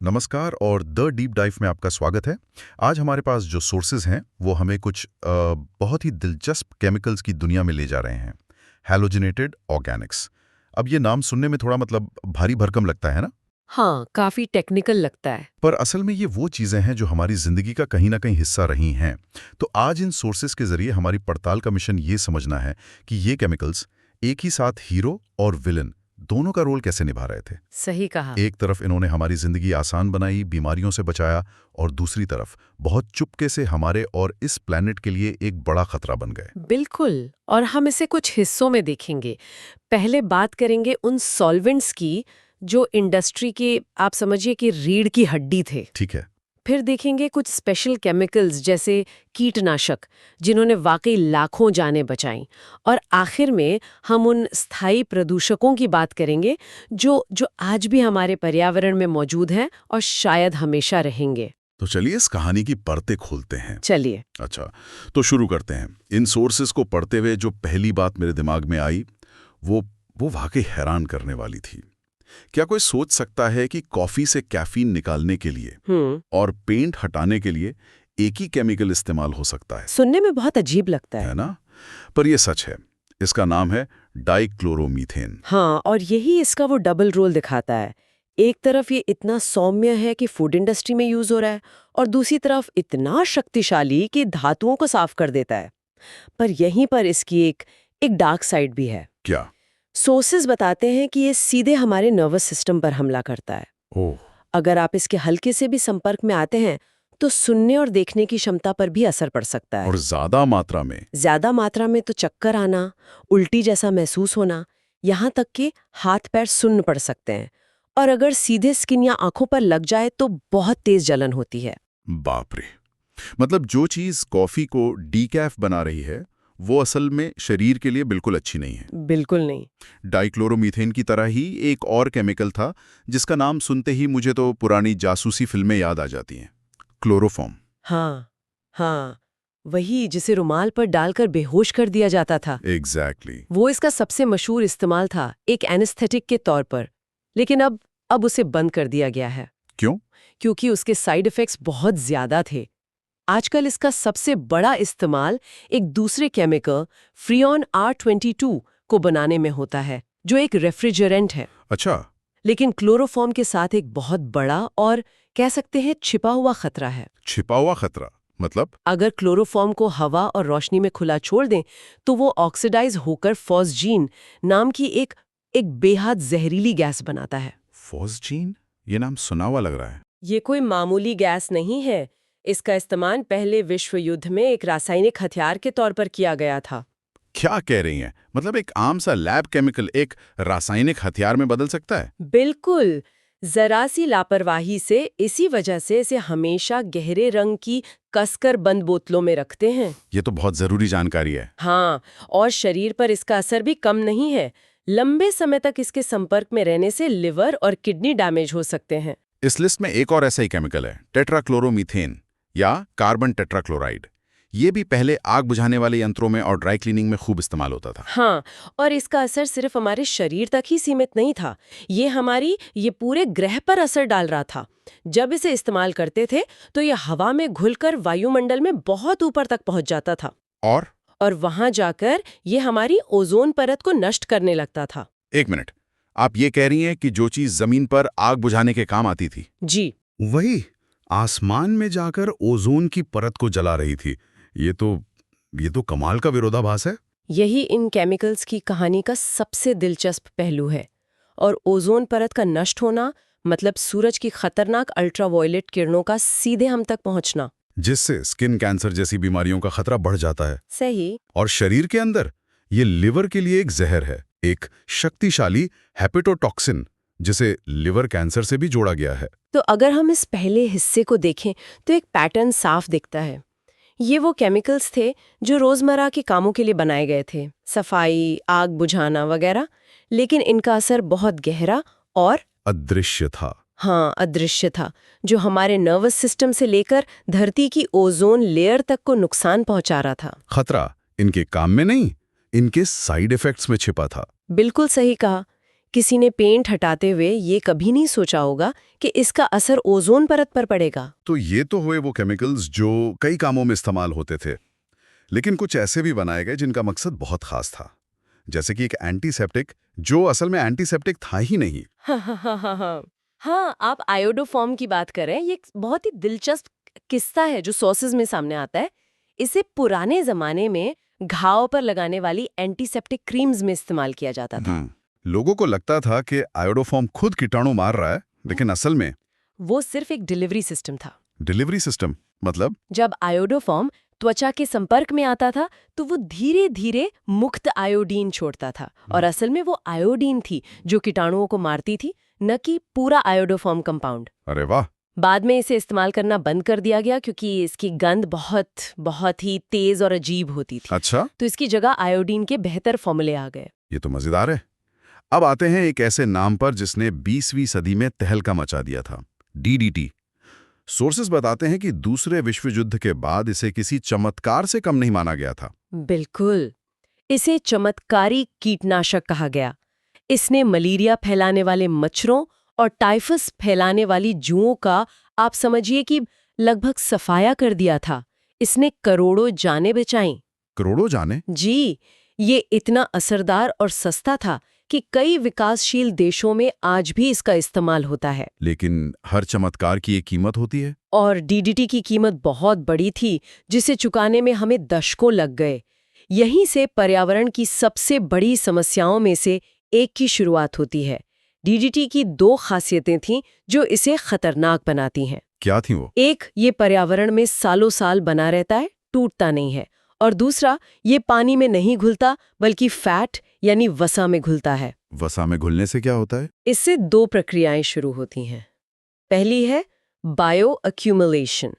नमस्कार और the deep dive में आपका स्वागत है। आज हमारे पास जो सोर्सेज हैं वो हमें कुछ बहुत ही दिलचस्प केमिकल्स की दुनिया में ले जा रहे हैं। Halogenated Organics. अब ये नाम सुनने में थोड़ा भारी भरकम लगता है ना। हाँ, काफी टेक्निकल लगता है। पर असल में ये वो चीज़ें हैं जो हमारी ज़िंदगी का कहीं ना कहीं हिस्सा रही हैं। तो आज इन सोर्सेज के ज़रिए हमारी पड़ताल का मिशन ये समझना है कि ये केमिकल्स एक ही साथ हीरो और विलन दोनों का रोल कैसे निभा रहे थे। सही कहा। एक तरफ इन्होंने हमारी जिंदगी आसान बनाई, बीमारियों से बचाया, और दूसरी तरफ बहुत चुपके से हमारे और इस प्लैनेट के लिए एक बड़ा खतरा बन गए। बिल्कुल, और हम इसे कुछ हिस्सों में देखेंगे। पहले बात करेंगे उन सॉल्वेंट्स की जो इंडस्ट्री के, आप समझिए कि रीढ़ की हड्डी थे। ठीक है। फिर देखेंगे कुछ स्पेशल केमिकल्स जैसे कीटनाशक, जिन्होंने वाकई लाखों जानें बचाईं। और आखिर में हम उन स्थायी प्रदूषकों की बात करेंगे जो जो आज भी हमारे पर्यावरण में मौजूद हैं और शायद हमेशा रहेंगे। तो चलिए इस कहानी की परतें खोलते हैं। चलिए। अच्छा, तो शुरू करते हैं। इन सोर्सेस को पढ़ते हुए जो पहली बात मेरे दिमाग में आई वो वाकई हैरान करने वाली थी। क्या कोई सोच सकता है कि कॉफी से कैफीन निकालने के लिए और पेंट हटाने के लिए एक ही केमिकल इस्तेमाल हो सकता है? सुनने में बहुत अजीब लगता है ना? पर यह सच है। इसका नाम है डाइक्लोरोमीथेन। हाँ, और यही इसका वो डबल रोल दिखाता है। एक तरफ ये इतना सौम्य है कि फूड इंडस्ट्री में यूज हो रहा है, और दूसरी तरफ इतना शक्तिशाली कि धातुओं को साफ कर देता है। पर यहीं पर इसकी एक डार्क साइड भी है। क्या? सोर्सेज बताते हैं कि ये सीधे हमारे नर्वस सिस्टम पर हमला करता है। ओह। अगर आप इसके हल्के से भी संपर्क में आते हैं तो सुनने और देखने की क्षमता पर भी असर पड़ सकता है। और ज्यादा मात्रा में? ज्यादा मात्रा में तो चक्कर आना, उल्टी जैसा महसूस होना, यहाँ तक कि हाथ पैर सुन्न पड़ सकते हैं। और अगर सीधे स्किन या आंखों पर लग जाए तो बहुत तेज जलन होती है। बाप रे। मतलब जो चीज कॉफी को डीकैफ बना रही है वो असल में शरीर के लिए बिल्कुल अच्छी नहीं है। बिल्कुल नहीं। डाइक्लोरोमीथेन की तरह ही एक और केमिकल था जिसका नाम सुनते ही मुझे तो पुरानी जासूसी फिल्में याद आ जाती हैं। क्लोरोफॉर्म। हाँ, वही जिसे रुमाल पर डालकर बेहोश कर दिया जाता था। एग्जैक्टली। वो इसका सबसे मशहूर इस्तेमाल था, एक एनेस्थेटिक के तौर पर। लेकिन अब उसे बंद कर दिया गया है। क्यों? क्योंकि उसके साइड इफेक्ट्स बहुत ज्यादा थे। आजकल इसका सबसे बड़ा इस्तेमाल एक दूसरे केमिकल फ्रियॉन R22 को बनाने में होता है, जो एक रेफ्रिजरेंट है। अच्छा। लेकिन क्लोरोफॉर्म के साथ एक बहुत बड़ा और कह सकते हैं छिपा हुआ खतरा है। छिपा हुआ खतरा मतलब? अगर क्लोरोफॉर्म को हवा और रोशनी में खुला छोड़ दें तो वो ऑक्सीडाइज होकर फॉस्जीन नाम की एक बेहद जहरीली गैस बनाता है। फॉस्जीन? ये नाम सुना हुआ लग रहा है। ये कोई मामूली गैस नहीं है। इसका इस्तेमाल पहले विश्व युद्ध में एक रासायनिक हथियार के तौर पर किया गया था। क्या कह रही हैं? मतलब एक आम सा लैब केमिकल एक रासायनिक हथियार में बदल सकता है? बिल्कुल। जरा सी लापरवाही से इसी वजह से इसे हमेशा गहरे रंग की कसकर बंद बोतलों में रखते हैं। ये तो बहुत जरूरी जानकारी है। हाँ, और शरीर पर इसका असर भी कम नहीं है। लंबे समय तक इसके संपर्क में रहने से लिवर और किडनी डैमेज हो सकते हैं। इस लिस्ट में एक और ऐसा ही केमिकल है, टेट्राक्लोरोमीथेन या कार्बन टेट्राक्लोराइड। ये भी पहले आग बुझाने वाले यंत्रों में और ड्राई क्लीनिंग में खूब इस्तेमाल होता था। हाँ, और इसका असर सिर्फ हमारे शरीर तक ही सीमित नहीं था। ये पूरे ग्रह पर असर डाल रहा था। जब इसे इस्तेमाल करते थे तो ये हवा में घुलकर वायुमंडल में बहुत ऊपर तक पहुंच जाता था। और वहां जाकर ये हमारी ओजोन परत को नष्ट करने लगता था। एक मिनट, आप ये कह रही हैं कि जो चीज जमीन पर आग बुझाने के काम आती थी, जी, वही आसमान में जाकर ओजोन की परत को जला रही थी। ये तो कमाल का विरोधाभास है। यही इन केमिकल्स की कहानी का सबसे दिलचस्प पहलू है। और ओजोन परत का नष्ट होना मतलब सूरज की खतरनाक अल्ट्रावायलेट किरणों का सीधे हम तक पहुंचना, जिससे स्किन कैंसर जैसी बीमारियों का खतरा बढ़ जाता है। सही। और शरीर के अंदर ये लिवर के लिए एक जहर है, एक शक्तिशाली हेपेटोटॉक्सिन, जिसे लिवर कैंसर से भी जोड़ा गया है। तो अगर हम इस पहले हिस्से को देखें तो एक पैटर्न साफ दिखता है। ये वो केमिकल्स थे जो रोजमर्रा के कामों के लिए बनाए गए थे, सफाई, आग बुझाना वगैरह। लेकिन इनका असर बहुत गहरा और अदृश्य था। हाँ, अदृश्य था, जो हमारे नर्वस सिस्टम से लेकर धरती की ओजोन लेयर तक को नुकसान पहुंचा रहा था। खतरा इनके काम में नहीं, इनके साइड इफेक्ट्स में छिपा था। बिल्कुल सही कहा। किसी ने पेंट हटाते हुए ये कभी नहीं सोचा होगा कि इसका असर ओजोन परत पर पड़ेगा। तो ये तो हुए वो केमिकल्स जो कई कामों में इस्तेमाल होते थे, लेकिन कुछ ऐसे भी बनाए गए जिनका मकसद बहुत खास था, जैसे कि एक एंटीसेप्टिक जो असल में एंटीसेप्टिक था ही नहीं। हाँ, आप आयोडोफॉर्म की बात कर रहे हैं। ये एक बहुत ही दिलचस्प किस्सा है जो सोर्सेज में सामने आता है। इसे पुराने जमाने में घाव पर लगाने वाली एंटीसेप्टिक क्रीम्स में इस्तेमाल किया जाता था। लोगों को लगता था कि आयोडोफॉर्म खुद कीटाणु मार रहा है, लेकिन असल में वो सिर्फ एक डिलीवरी सिस्टम था। डिलीवरी सिस्टम मतलब? जब आयोडोफॉर्म त्वचा के संपर्क में आता था तो वो धीरे धीरे मुक्त आयोडीन छोड़ता था, और असल में वो आयोडीन थी जो कीटाणुओं को मारती थी, न कि पूरा आयोडोफॉर्म कंपाउंड। अरे वाह! बाद में इसे इस्तेमाल करना बंद कर दिया गया क्योंकि इसकी गंध बहुत ही तेज और अजीब होती थी। अच्छा, तो इसकी जगह आयोडीन के बेहतर फॉर्मूले आ गए। ये तो मजेदार है। अब आते हैं एक ऐसे नाम पर जिसने 20वीं सदी में तहलका मचा दिया था, डीडीटी। सोर्सेस बताते हैं कि दूसरे विश्व युद्ध के बाद इसे किसी चमत्कार से कम नहीं माना गया था। बिल्कुल, इसे चमत्कारी कीटनाशक कहा गया। इसने मलेरिया फैलाने वाले मच्छरों और टाइफस फैलाने वाली जुओं का, आप समझिए कि लगभग सफाया कर दिया था। इसने करोड़ों जानें बचाईं। करोड़ों जाने? जी, ये इतना असरदार और सस्ता था कि कई विकासशील देशों में आज भी इसका इस्तेमाल होता है। लेकिन हर चमत्कार की एक कीमत होती है। और डीडीटी की कीमत बहुत बड़ी थी, जिसे चुकाने में हमें दशकों लग गए। यहीं से पर्यावरण की सबसे बड़ी समस्याओं में से एक की शुरुआत होती है। डीडीटी की 2 खासियतें थीं जो इसे खतरनाक बनाती हैं। क्या थी वो? एक, ये पर्यावरण में सालों साल बना रहता है, टूटता नहीं है। और दूसरा, ये पानी में नहीं घुलता बल्कि फैट यानी वसा में घुलता है। वसा में घुलने से क्या होता है? इससे 2 प्रक्रियाएं शुरू होती हैं। पहली है बायो अक्यूमुलेशन,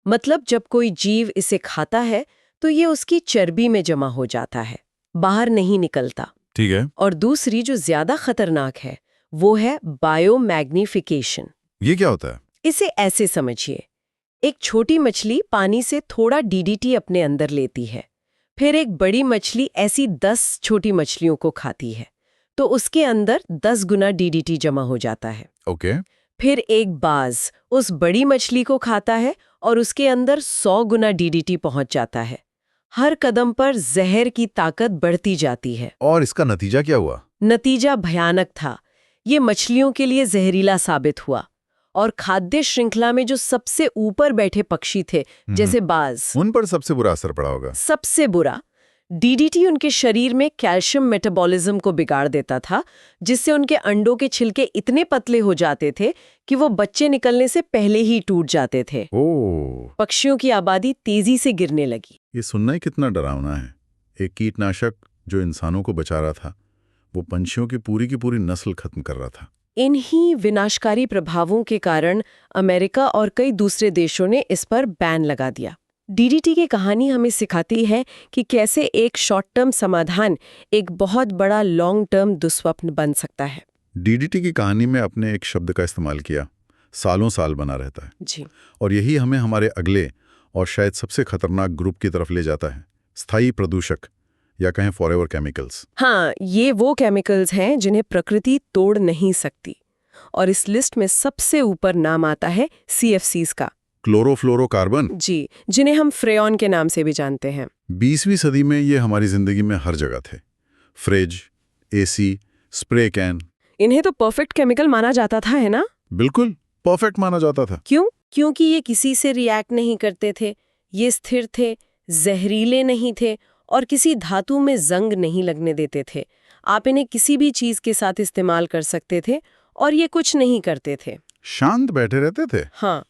मतलब जब कोई जीव इसे खाता है तो ये उसकी चर्बी में जमा हो जाता है, बाहर नहीं निकलता। ठीक है। और दूसरी जो ज्यादा खतरनाक है वो है बायोमैग्निफिकेशन। ये क्या होता है? इसे ऐसे समझिए, एक छोटी मछली पानी से थोड़ा डीडीटी अपने अंदर लेती है, फिर एक बड़ी मछली ऐसी 10 छोटी मछलियों को खाती है, तो उसके अंदर 10 गुना डीडीटी जमा हो जाता है। ओके। फिर एक बाज उस बड़ी मछली को खाता है और उसके अंदर 100 गुना डीडीटी पहुंच जाता है। हर कदम पर जहर की ताकत बढ़ती जाती है। और इसका नतीजा क्या हुआ? नतीजा भयानक था। ये मछलियों के लिए जहरीला साबित हुआ, और खाद्य श्रृंखला में जो सबसे ऊपर बैठे पक्षी थे, जैसे बाज, उन पर सबसे बुरा असर पड़ा होगा। सबसे बुरा। डीडीटी उनके शरीर में कैल्शियम मेटाबॉलिज्म को बिगाड़ देता था, जिससे उनके अंडों के छिलके इतने पतले हो जाते थे कि वो बच्चे निकलने से पहले ही टूट जाते थे। ओह! पक्षियों की आबादी तेजी से गिरने लगी। ये सुनना ही कितना डरावना है। एक कीटनाशक जो इंसानों को बचा रहा था, वो पंछियों की पूरी नस्ल खत्म कर रहा था। इन्हीं विनाशकारी प्रभावों के कारण अमेरिका और कई दूसरे देशों ने इस पर बैन लगा दिया। डीडीटी की कहानी हमें सिखाती है कि कैसे एक शॉर्ट टर्म समाधान एक बहुत बड़ा लॉन्ग टर्म दुस्वप्न बन सकता है। डीडीटी की कहानी में अपने एक शब्द का इस्तेमाल किया, सालों साल बना रहता है। जी। और यही हमें हमारे अगले और शायद सबसे खतरनाक ग्रुप की तरफ ले जाता है, स्थायी प्रदूषक या कहें फॉरएवर केमिकल्स। हाँ, ये वो केमिकल्स हैं जिन्हें प्रकृति तोड़ नहीं सकती, और इस लिस्ट में सबसे ऊपर नाम आता है CFCs का, क्लोरोफ्लोरोकार्बन। जी, जिन्हें हम फ्रेयॉन के नाम से भी जानते हैं। 20वीं सदी में ये हमारी जिंदगी में हर जगह थे। Fridge, AC, spray can. इन्हें तो परफेक्ट केमिकल माना जाता था, है ना? बिल्कुल परफेक्ट माना जाता था। क्यों? क्योंकि ये किसी से रिएक्ट नहीं करते थे, ये स्थिर थे, जहरीले नहीं थे और किसी धातु में जंग नहीं लगने देते थे। आप इन्हें किसी भी चीज के साथ इस्तेमाल कर सकते थे और ये कुछ नहीं करते थे। शांत बैठे रहते थे। हाँ।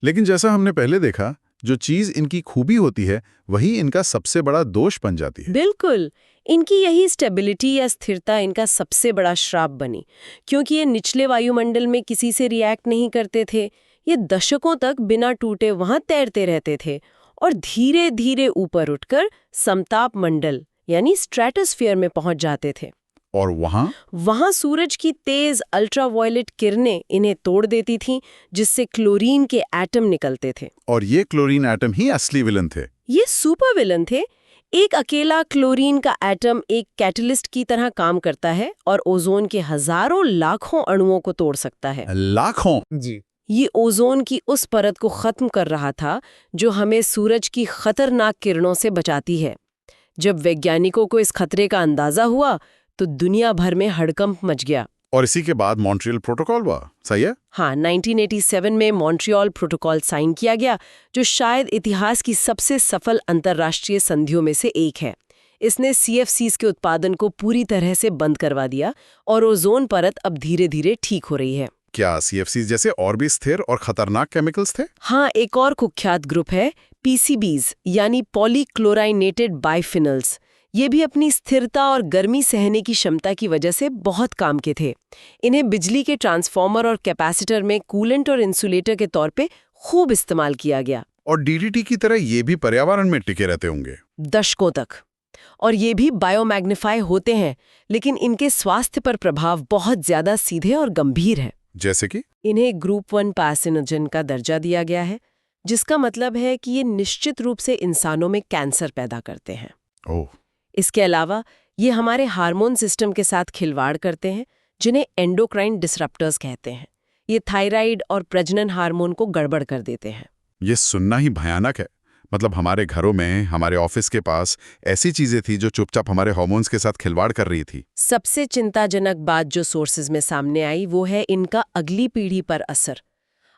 लेकिन जैसा हमने पहले देखा, जो चीज इनकी खूबी होती है वही इनका सबसे बड़ा दोष बन जाती है। बिल्कुल, इनकी यही स्टेबिलिटी या स्थिरता इनका सबसे बड़ा श्राप बनी, क्योंकि ये निचले वायुमंडल में किसी से रिएक्ट नहीं करते थे। ये दशकों तक बिना टूटे वहां तैरते रहते थे और धीरे धीरे ऊपर उठकर समताप मंडल यानी स्ट्रेटोस्फीयर में पहुंच जाते थे। और वहां सूरज की तेज अल्ट्रावायलेट किरणें इन्हें तोड़ देती थीं, जिससे क्लोरीन के एटम निकलते थे। और ये क्लोरीन एटम ही असली विलन थे। ये सुपर विलन थे। एक अकेला क्लोरीन का एटम एक कैटलिस्ट की तरह काम करता है और ओजोन के हजारों लाखों अणुओं को तोड़ सकता है। लाखों? जी। ये ओजोन की उस परत को खत्म कर रहा था जो हमें सूरज की खतरनाक किरणों से बचाती है। जब वैज्ञानिकों को इस खतरे का अंदाजा हुआ तो दुनिया भर में हड़कंप मच गया। और इसी के बाद मॉन्ट्रियल प्रोटोकॉल हुआ, सही है? हाँ, 1987 में मॉन्ट्रियल प्रोटोकॉल साइन किया गया, जो शायद इतिहास की सबसे सफल अंतर्राष्ट्रीय संधियों में से एक है। इसने CFCs के उत्पादन को पूरी तरह से बंद करवा दिया और ओजोन परत अब धीरे धीरे ठीक हो रही है। क्या CFCs जैसे और भी स्थिर और खतरनाक केमिकल्स थे? हाँ, एक और कुख्यात ग्रुप है PCBs यानी पॉलीक्लोराइनेटेड बाइफिनल्स। ये भी अपनी स्थिरता और गर्मी सहने की क्षमता की वजह से बहुत काम के थे। इन्हें बिजली के ट्रांसफार्मर और कैपेसिटर में कूलेंट और इंसुलेटर के तौर पे खूब इस्तेमाल किया गया। और DDT की तरह ये भी पर्यावरण में टिके रहते होंगे दशकों तक। और ये भी बायोमैग्नीफाई होते हैं, लेकिन इनके स्वास्थ्य पर प्रभाव बहुत ज्यादा सीधे और गंभीर है। जैसे कि? इन्हें ग्रुप 1 कार्सिनोजन का दर्जा दिया गया है, जिसका मतलब है कि ये निश्चित रूप से इंसानों में कैंसर पैदा करते हैं। ओह। इसके अलावा ये हमारे हार्मोन सिस्टम के साथ खिलवाड़ करते हैं, जिन्हें एंडोक्राइन डिसरप्टर्स कहते हैं। ये थायराइड और प्रजनन हार्मोन को गड़बड़ कर देते हैं। ये सुनना ही भयानक है। मतलब हमारे घरों में, हमारे ऑफिस के पास ऐसी चीजें थी जो चुपचाप हमारे हार्मोन्स के साथ खिलवाड़ कर रही थी। सबसे चिंताजनक बात जो सोर्सेज में सामने आई वो है इनका अगली पीढ़ी पर असर।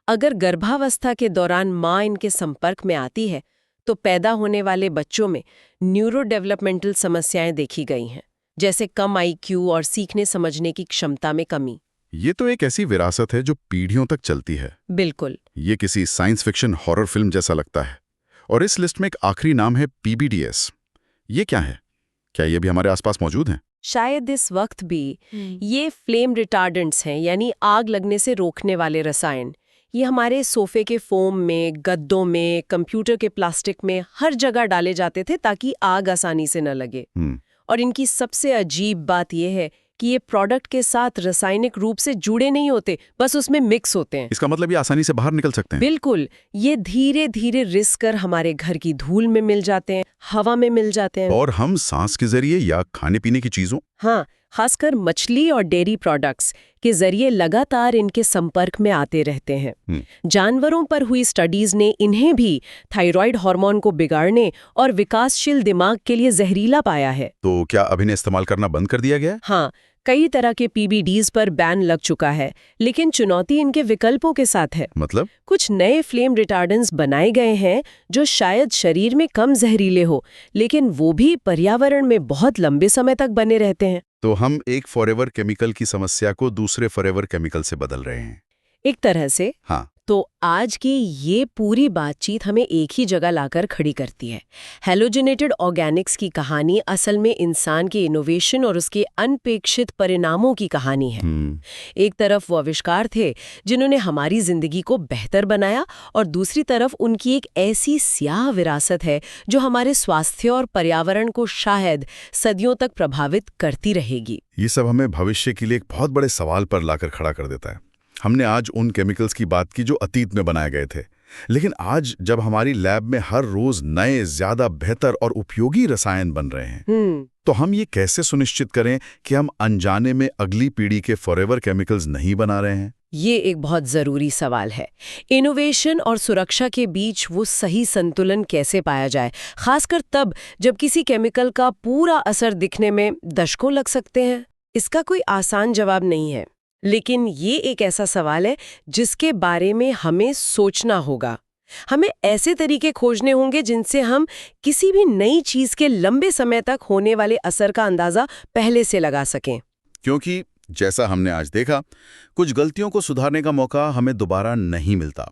अगर गर्भावस्था के दौरान माँ इनके संपर्क में आती है तो पैदा होने वाले बच्चों में न्यूरो डेवलपमेंटल समस्याएं देखी गई हैं, जैसे कम IQ और सीखने समझने की क्षमता में कमी। ये तो एक ऐसी विरासत है जो पीढ़ियों तक चलती है। बिल्कुल। ये किसी साइंस फिक्शन हॉरर फिल्म जैसा लगता है। और इस लिस्ट में एक आखिरी नाम है PBDS। ये क्या है? क्या ये भी हमारे आसपास मौजूद हैं? शायद इस वक्त भी। ये फ्लेम रिटार्डेंट्स हैं, यानी आग लगने से रोकने वाले रसायन। ये हमारे सोफे के फोम में, गद्दों में, कंप्यूटर के प्लास्टिक में हर जगह डाले जाते थे ताकि आग आसानी से न लगे। और इनकी सबसे अजीब बात यह है कि ये प्रोडक्ट के साथ रासायनिक रूप से जुड़े नहीं होते, बस उसमें मिक्स होते हैं। इसका मतलब ये आसानी से बाहर निकल सकते हैं? बिल्कुल। ये धीरे धीरे रिस कर हमारे घर की धूल में मिल जाते हैं, हवा में मिल जाते हैं। और हम सांस के जरिए या खाने पीने की चीजों, हाँ, खासकर मछली और डेयरी प्रोडक्ट्स के जरिए लगातार इनके संपर्क में आते रहते हैं। जानवरों पर हुई स्टडीज ने इन्हें भी थायराइड हार्मोन को बिगाड़ने और विकासशील दिमाग के लिए जहरीला पाया है। तो क्या अब इन्हें इस्तेमाल करना बंद कर दिया गया? हाँ, कई तरह के PBDs पर बैन लग चुका है, लेकिन चुनौती इनके विकल्पों के साथ है। मतलब? कुछ नए फ्लेम रिटार्डेंट्स बनाए गए हैं जो शायद शरीर में कम जहरीले हो, लेकिन वो भी पर्यावरण में बहुत लंबे समय तक बने रहते हैं। तो हम एक फॉरएवर केमिकल की समस्या को दूसरे फॉरएवर केमिकल से बदल रहे हैं, एक तरह से। हाँ। तो आज की ये पूरी बातचीत हमें एक ही जगह लाकर खड़ी करती है। हैलोजेनेटेड ऑर्गेनिक्स की कहानी असल में इंसान के इनोवेशन और उसके अनपेक्षित परिणामों की कहानी है। एक तरफ वो आविष्कार थे जिन्होंने हमारी जिंदगी को बेहतर बनाया, और दूसरी तरफ उनकी एक ऐसी स्याह विरासत है जो हमारे स्वास्थ्य और पर्यावरण को शायद सदियों तक प्रभावित करती रहेगी। ये सब हमें भविष्य के लिए एक बहुत बड़े सवाल पर लाकर खड़ा कर देता है। हमने आज उन केमिकल्स की बात की जो अतीत में बनाए गए थे, लेकिन आज जब हमारी लैब में हर रोज नए, ज्यादा बेहतर और उपयोगी रसायन बन रहे हैं, तो हम ये कैसे सुनिश्चित करें कि हम अनजाने में अगली पीढ़ी के फॉरएवर केमिकल्स नहीं बना रहे हैं? ये एक बहुत जरूरी सवाल है। इनोवेशन और सुरक्षा के बीच वो सही संतुलन कैसे पाया जाए, खासकर तब जब किसी केमिकल का पूरा असर दिखने में दशकों लग सकते हैं। इसका कोई आसान जवाब नहीं है, लेकिन ये एक ऐसा सवाल है जिसके बारे में हमें सोचना होगा। हमें ऐसे तरीके खोजने होंगे जिनसे हम किसी भी नई चीज के लंबे समय तक होने वाले असर का अंदाजा पहले से लगा सकें। क्योंकि जैसा हमने आज देखा, कुछ गलतियों को सुधारने का मौका हमें दोबारा नहीं मिलता।